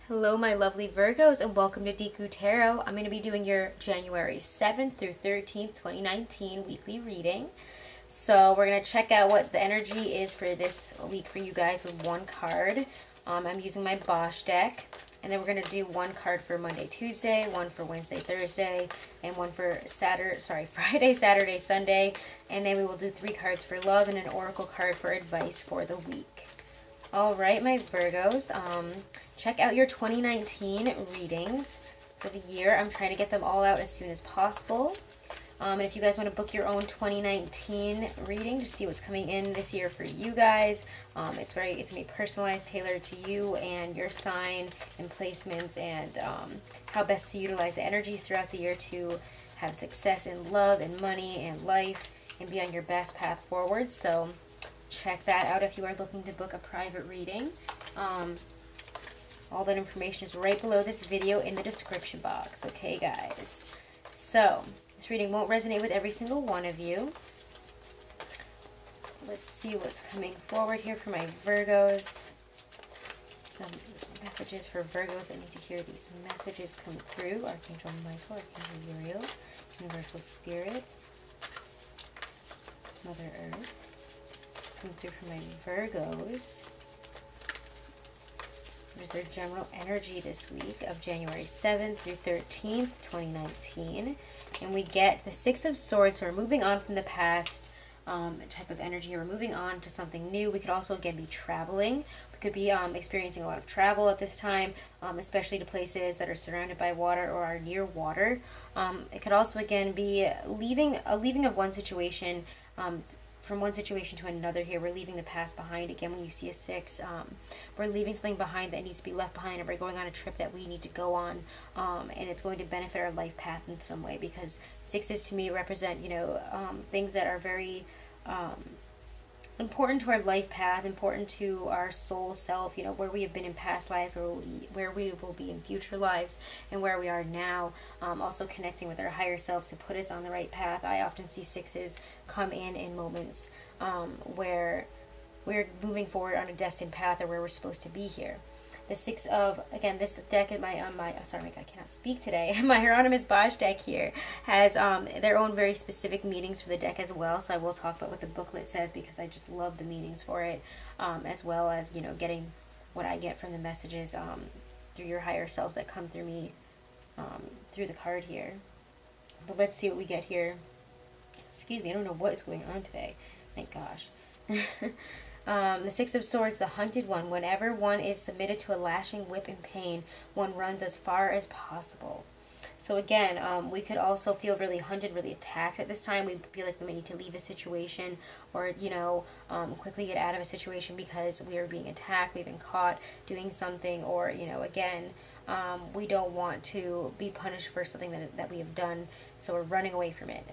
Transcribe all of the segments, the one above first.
Hello, my lovely Virgos, and welcome to Deku Tarot. I'm going to be doing your January 7th through 13th, 2019 weekly reading. So we're going to check out what the energy is for this week for you guys with one card. I'm using my Bosch deck. And then we're going to do one card for Monday, Tuesday, one for Wednesday, Thursday, and one for Friday, Saturday, Sunday. And then we will do 3 cards for love and an oracle card for advice for the week. All right, my Virgos, check out your 2019 readings for the year. I'm trying to get them all out as soon as possible. And if you guys want to book your own 2019 reading to see what's coming in this year for you guys, it's going to be personalized, tailored to you and your sign and placements and how best to utilize the energies throughout the year to have success in love and money and life and be on your best path forward. So check that out if you are looking to book a private reading. All that information is right below this video in the description box. Okay, guys. So, this reading won't resonate with every single one of you. Let's see what's coming forward here for my Virgos. Messages for Virgos. I need to hear these messages come through. Archangel Michael, Archangel Uriel, Universal Spirit, Mother Earth. Come through for my Virgos. There's their general energy this week of January 7th through 13th, 2019. And we get the Six of Swords, so we're moving on from the past type of energy. We're moving on to something new. We could also, again, be traveling. We could be experiencing a lot of travel at this time, especially to places that are surrounded by water or are near water. It could also, again, be a leaving of one situation, from one situation to another here. We're leaving the past behind. Again, when you see a 6, we're leaving something behind that needs to be left behind, and we're going on a trip that we need to go on, and it's going to benefit our life path in some way, because 6s to me represent, things that are very important to our life path, important to our soul self, where we have been in past lives, where we will be in future lives, and where we are now. Also connecting with our higher self to put us on the right path. I often see 6s come in moments where we're moving forward on a destined path, or where we're supposed to be here. The 6 of, again, this deck in sorry, my God, I cannot speak today. My Hieronymus Bosch deck here has their own very specific meanings for the deck as well. So I will talk about what the booklet says, because I just love the meanings for it, as well as, getting what I get from the messages through your higher selves that come through me, through the card here. But let's see what we get here. Excuse me, I don't know what is going on today. Thank gosh. The 6 of Swords, the hunted one. Whenever one is submitted to a lashing whip and pain, one runs as far as possible. So again, we could also feel really hunted, really attacked at this time. We feel like we may need to leave a situation, or, quickly get out of a situation because we are being attacked, we've been caught doing something, or, again, we don't want to be punished for something that we have done, so we're running away from it.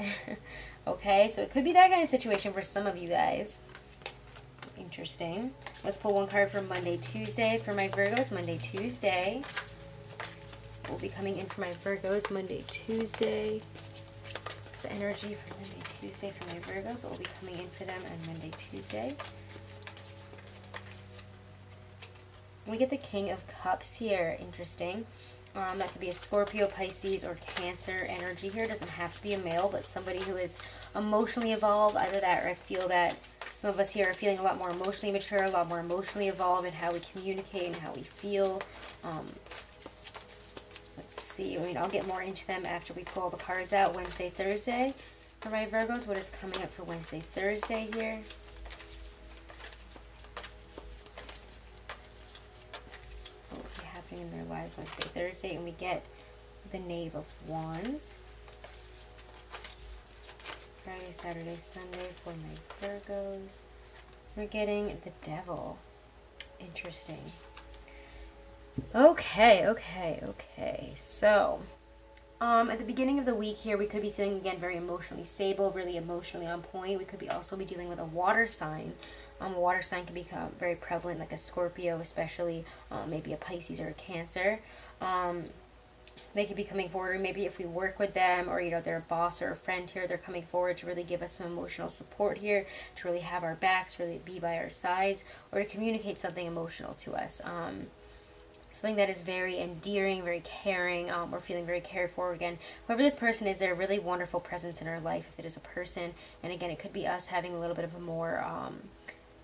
Okay, so it could be that kind of situation for some of you guys. Interesting. Let's pull one card for Monday, Tuesday for my Virgos. Monday, Tuesday will be coming in for my Virgos. Monday, Tuesday. It's energy for Monday, Tuesday for my Virgos. What will be coming in for them on Monday, Tuesday? We get the King of Cups here. Interesting. That could be a Scorpio, Pisces, or Cancer energy here. It doesn't have to be a male, but somebody who is emotionally evolved. Either that, or I feel that some of us here are feeling a lot more emotionally mature, a lot more emotionally evolved in how we communicate and how we feel. Let's see. I'll get more into them after we pull all the cards out. Wednesday, Thursday for my Virgos. What is coming up for Wednesday, Thursday here? What will be happening in their lives Wednesday, Thursday? And we get the Knave of Wands. Friday, Saturday, Sunday for my Virgos. We're getting the Devil. Interesting. Okay. So, at the beginning of the week here, we could be feeling, again, very emotionally stable, really emotionally on point. We could also be dealing with a water sign. A water sign can become very prevalent, like a Scorpio especially, maybe a Pisces or a Cancer. They could be coming forward, maybe if we work with them, or they're a boss or a friend here, they're coming forward to really give us some emotional support here, to really have our backs, really be by our sides, or to communicate something emotional to us. something that is very endearing, very caring, or feeling very cared for. Again, whoever this person is, they're a really wonderful presence in our life if it is a person. And again, it could be us having a little bit of a more,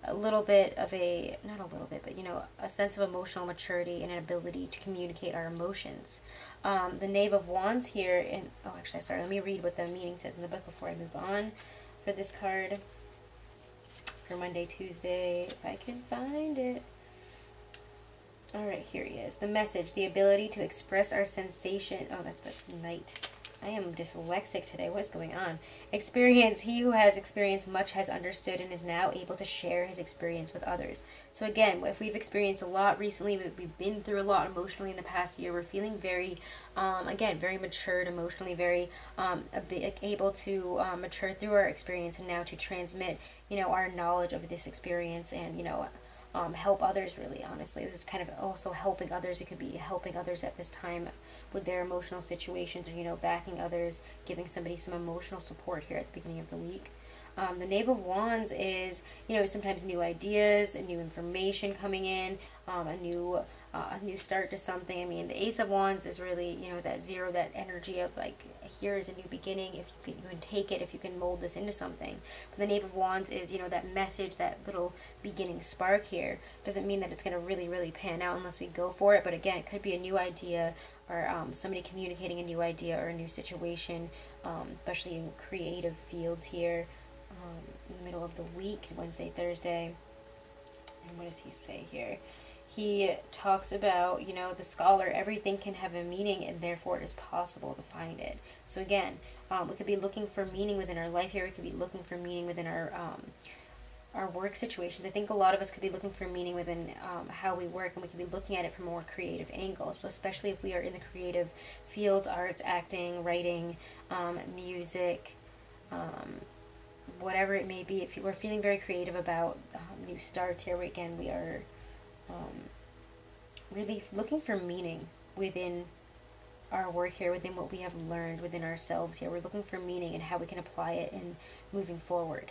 a little bit of a, not a little bit, but you know, a sense of emotional maturity and an ability to communicate our emotions. The Knave of Wands here, and oh, actually, sorry, let me read what the meaning says in the book before I move on for this card for Monday, Tuesday, if I can find it. All right, here he is. The message, the ability to express our sensation. Oh, that's the Knight. I am dyslexic today. What is going on? Experience. He who has experienced much has understood and is now able to share his experience with others. So again, if we've experienced a lot recently, we've been through a lot emotionally in the past year, we're feeling very, again, very matured emotionally, very able to mature through our experience and now to transmit, you know, our knowledge of this experience and, you know, help others, really, honestly. This is kind of also helping others. We could be helping others at this time with their emotional situations, or, you know, backing others, giving somebody some emotional support here at the beginning of the week. The Knave of Wands is, you know, sometimes new ideas and new information coming in, a new start to something. I mean, the Ace of Wands is really, you know, that zero, that energy of like, here is a new beginning. If you can take it, if you can mold this into something. But the Knave of Wands is, you know, that message, that little beginning spark here. Doesn't mean that it's going to really, really pan out unless we go for it. But again, it could be a new idea, or somebody communicating a new idea or a new situation, especially in creative fields here. In the middle of the week, Wednesday, Thursday. And what does he say here? He talks about, you know, the scholar, everything can have a meaning and therefore it is possible to find it. So again, we could be looking for meaning within our life here. We could be looking for meaning within our work situations. I think a lot of us could be looking for meaning within how we work, and we could be looking at it from a more creative angle. So especially if we are in the creative fields, arts, acting, writing, music, whatever it may be, if we're feeling very creative about new starts here, again, we are really looking for meaning within our work here, within what we have learned within ourselves here. We're looking for meaning and how we can apply it in moving forward.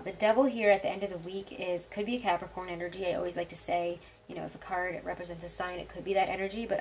The Devil here at the end of the week could be a Capricorn energy. I always like to say, you know, if a card represents a sign, it could be that energy, but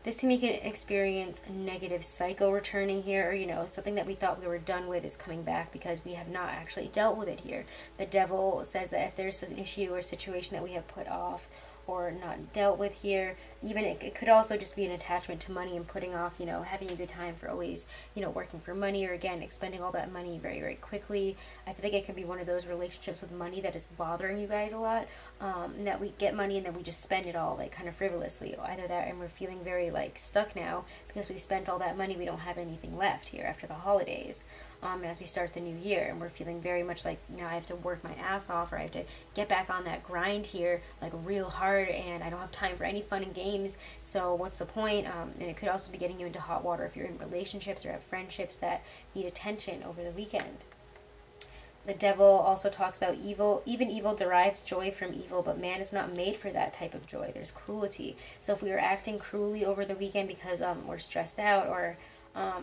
this to me can experience a negative cycle returning here, or, you know, something that we thought we were done with is coming back because we have not actually dealt with it here. The Devil says that if there's an issue or situation that we have put off or not dealt with here, even it could also just be an attachment to money and putting off, you know, having a good time for always, you know, working for money, or again, expending all that money very, very quickly. I think it could be one of those relationships with money that is bothering you guys a lot, and that we get money and then we just spend it all, like, kind of frivolously. Either that, and we're feeling very, like, stuck now because we spent all that money, we don't have anything left here after the holidays. And as we start the new year, and we're feeling very much like, now I have to work my ass off, or I have to get back on that grind here, like, real hard, and I don't have time for any fun and games, so what's the point? And it could also be getting you into hot water if you're in relationships or have friendships that need attention over the weekend. The Devil also talks about evil. Even evil derives joy from evil, but man is not made for that type of joy. There's cruelty. So if we are acting cruelly over the weekend because we're stressed out, or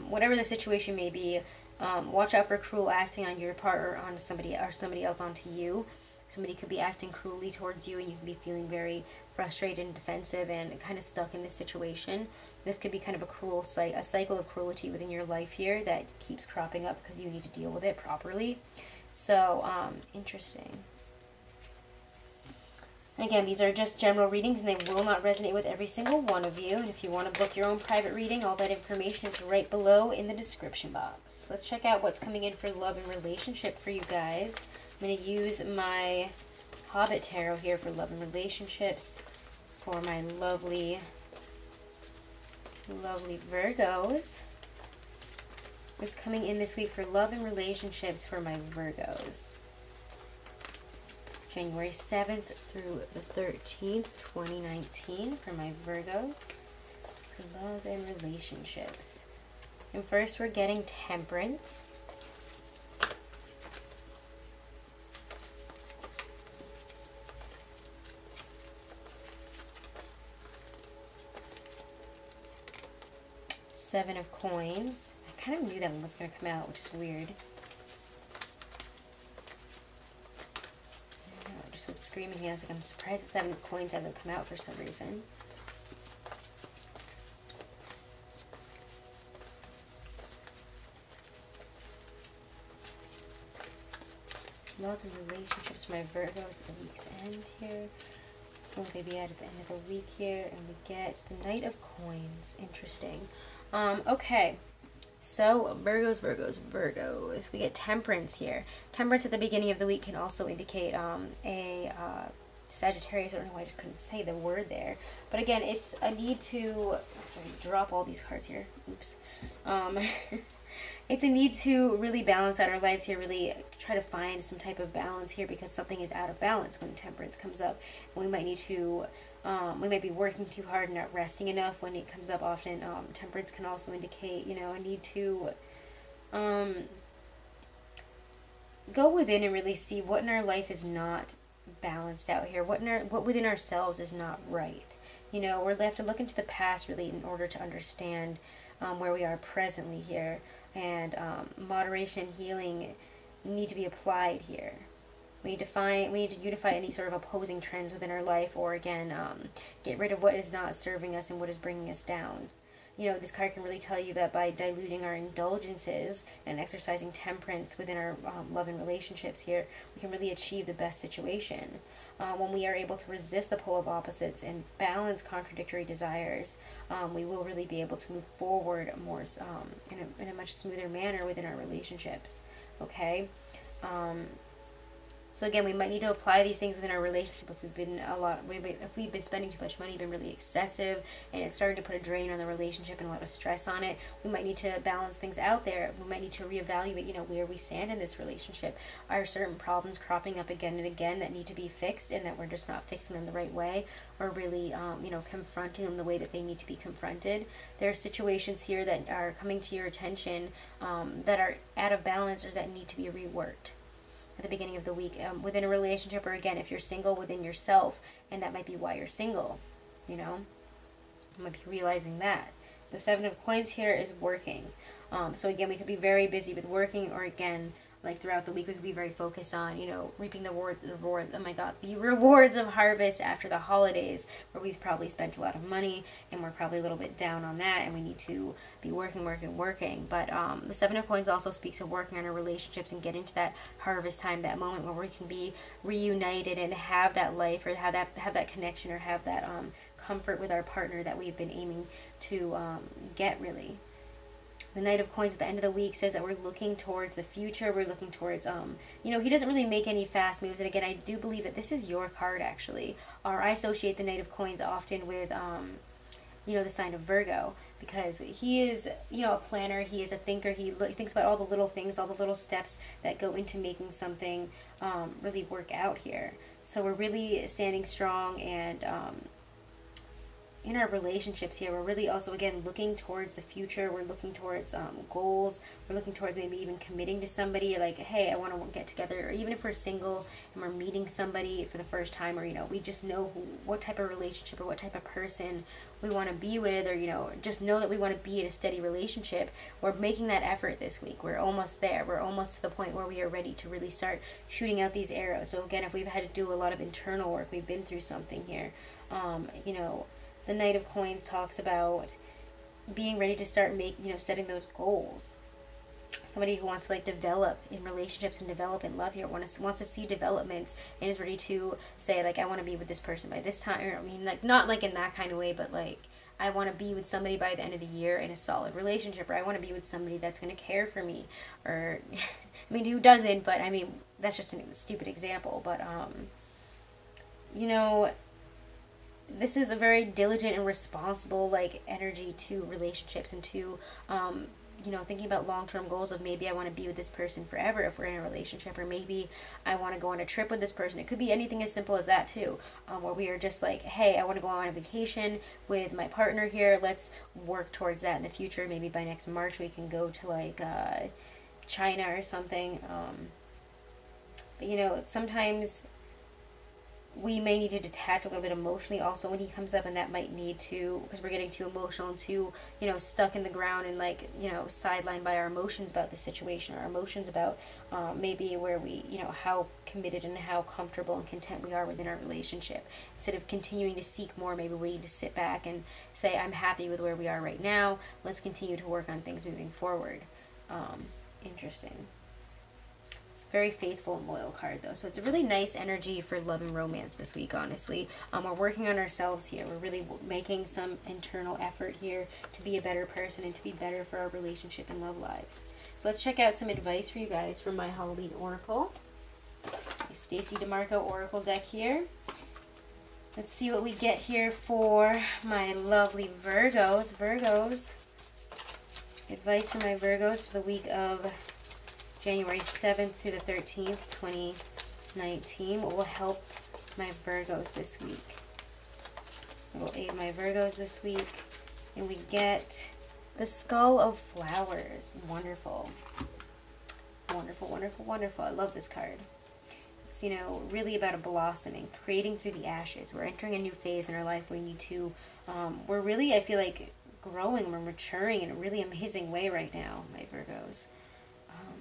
whatever the situation may be, watch out for cruel acting on your part, or on somebody else onto you. Somebody could be acting cruelly towards you, and you can be feeling very frustrated and defensive and kind of stuck in this situation. This could be kind of a cycle of cruelty within your life here that keeps cropping up because you need to deal with it properly. So, interesting. Again, these are just general readings, and they will not resonate with every single one of you. And if you want to book your own private reading, all that information is right below in the description box. Let's check out what's coming in for love and relationship for you guys. I'm going to use my Hobbit Tarot here for love and relationships for my lovely, lovely Virgos. What's coming in this week for love and relationships for my Virgos? January 7th through the 13th, 2019 for my Virgos for love and relationships. And first we're getting Temperance. Seven of Coins. I kind of knew that one was going to come out, which is weird. This was screaming here. I was like, I'm surprised the 7 of Coins hasn't come out for some reason. Love and relationships for my Virgos at the week's end here. What will they be at the end of the week here? And we get the Knight of Coins. Interesting. Okay. So, Virgos. We get Temperance here. Temperance at the beginning of the week can also indicate Sagittarius. I don't know why I just couldn't say the word there. But again, it's a need to... drop all these cards here. Oops. It's a need to really balance out our lives here, really try to find some type of balance here, because something is out of balance when Temperance comes up. And we might need to... we might be working too hard and not resting enough when it comes up often. Temperance can also indicate, you know, a need to go within and really see what in our life is not balanced out here. What within ourselves is not right. You know, we have to look into the past really in order to understand where we are presently here. And moderation and healing need to be applied here. We need to unify any sort of opposing trends within our life, or again, get rid of what is not serving us and what is bringing us down. You know, this card can really tell you that by diluting our indulgences and exercising temperance within our love and relationships here, we can really achieve the best situation. When we are able to resist the pull of opposites and balance contradictory desires, we will really be able to move forward more in a much smoother manner within our relationships. Okay. So again, we might need to apply these things within our relationship if we've been spending too much money, been really excessive, and it's starting to put a drain on the relationship and a lot of stress on it. We might need to balance things out there. We might need to reevaluate, you know, where we stand in this relationship. Are certain problems cropping up again and again that need to be fixed, and that we're just not fixing them the right way, or really, you know, confronting them the way that they need to be confronted? There are situations here that are coming to your attention that are out of balance or that need to be reworked at the beginning of the week within a relationship, or again, if you're single, within yourself, and that might be why you're single, you know. You might be realizing that. The 7 of Coins here is working. So again, we could be very busy with working, or again, like throughout the week, we could be very focused on, you know, reaping the rewards of harvest after the holidays, where we've probably spent a lot of money and we're probably a little bit down on that, and we need to be working. But the 7 of Coins also speaks of working on our relationships and get into that harvest time, that moment where we can be reunited and have that life, or have that connection, or have that comfort with our partner that we've been aiming to get, really. The Knight of Coins at the end of the week says that we're looking towards the future. We're looking towards, you know, he doesn't really make any fast moves. And again, I do believe that this is your card, actually. Or I associate the Knight of Coins often with, you know, the sign of Virgo. Because he is, you know, a planner. He is a thinker. He thinks about all the little things, all the little steps that go into making something really work out here. So we're really standing strong, and in our relationships here, we're really also, again, looking towards the future. We're looking towards goals. We're looking towards maybe even committing to somebody, or like, hey, I want to get together. Or even if we're single and we're meeting somebody for the first time, or, you know, we just know what type of relationship or what type of person we want to be with, or, you know, just know that we want to be in a steady relationship. We're making that effort this week. We're almost there. We're almost to the point where we are ready to really start shooting out these arrows. So again, if we've had to do a lot of internal work, we've been through something here, you know, the Knight of Coins talks about being ready to start setting those goals. Somebody who wants to like develop in relationships and develop in love here, wants to see developments, and is ready to say, like, I want to be with this person by this time. Or, I mean, like, not like in that kind of way, but like, I want to be with somebody by the end of the year in a solid relationship, or I want to be with somebody that's going to care for me. Or I mean, who doesn't? But I mean, that's just a stupid example. But you know, this is a very diligent and responsible like energy to relationships, and to you know, thinking about long-term goals of maybe I want to be with this person forever if we're in a relationship, or maybe I want to go on a trip with this person. It could be anything as simple as that too, where we are just like, hey, I want to go on a vacation with my partner here. Let's work towards that in the future. Maybe by next March we can go to like China or something. But you know, sometimes we may need to detach a little bit emotionally also when he comes up, and that might need to, because we're getting too emotional and too, you know, stuck in the ground and like, you know, sidelined by our emotions about the situation, our emotions about maybe where we, you know, how committed and how comfortable and content we are within our relationship. Instead of continuing to seek more, maybe we need to sit back and say, I'm happy with where we are right now. Let's continue to work on things moving forward. Interesting. It's a very faithful and loyal card, though. So it's a really nice energy for love and romance this week, honestly. We're working on ourselves here. We're really making some internal effort here to be a better person and to be better for our relationship and love lives. So let's check out some advice for you guys from my Halloween Oracle. My Stacey DeMarco Oracle deck here. Let's see what we get here for my lovely Virgos. Virgos. Advice for my Virgos for the week of January 7th through the 13th, 2019. What will help my Virgos this week? It will aid my Virgos this week. And we get the Skull of Flowers. Wonderful. Wonderful, wonderful, wonderful. I love this card. It's, you know, really about a blossoming, creating through the ashes. We're entering a new phase in our life. We need to, we're really, I feel like, growing. We're maturing in a really amazing way right now, my Virgos.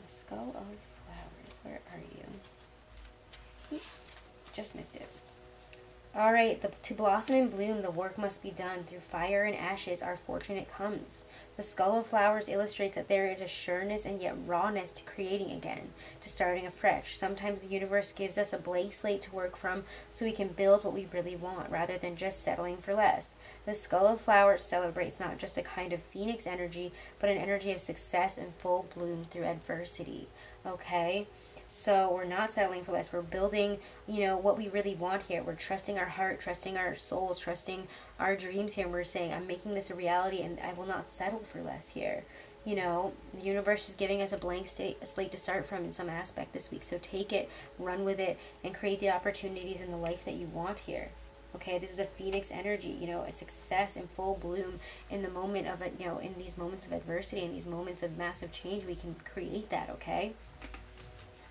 Skull of Flowers, where are you? Just missed it. All right, to blossom and bloom, the work must be done. Through fire and ashes, our fortune it comes. The Skull of Flowers illustrates that there is a sureness and yet rawness to creating again, to starting afresh. Sometimes the universe gives us a blank slate to work from so we can build what we really want, rather than just settling for less. The Skull of Flowers celebrates not just a kind of phoenix energy, but an energy of success and full bloom through adversity. Okay? So we're not settling for less. We're building, you know, what we really want here. We're trusting our heart, trusting our souls, trusting our dreams here. And we're saying, I'm making this a reality and I will not settle for less here. You know, the universe is giving us a blank slate to start from in some aspect this week. So take it, run with it, and create the opportunities in the life that you want here. Okay, this is a phoenix energy, you know, a success and full bloom in the moment of it, you know, in these moments of adversity, in these moments of massive change, we can create that, okay?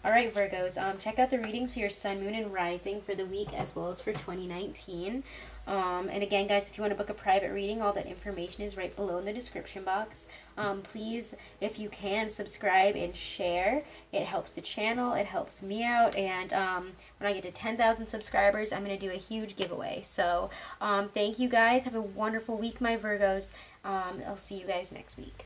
All right, Virgos, check out the readings for your sun, moon, and rising for the week as well as for 2019. And again, guys, if you want to book a private reading, all that information is right below in the description box. Please, if you can, subscribe and share. It helps the channel. It helps me out. And when I get to 10,000 subscribers, I'm going to do a huge giveaway. So thank you, guys. Have a wonderful week, my Virgos. I'll see you guys next week.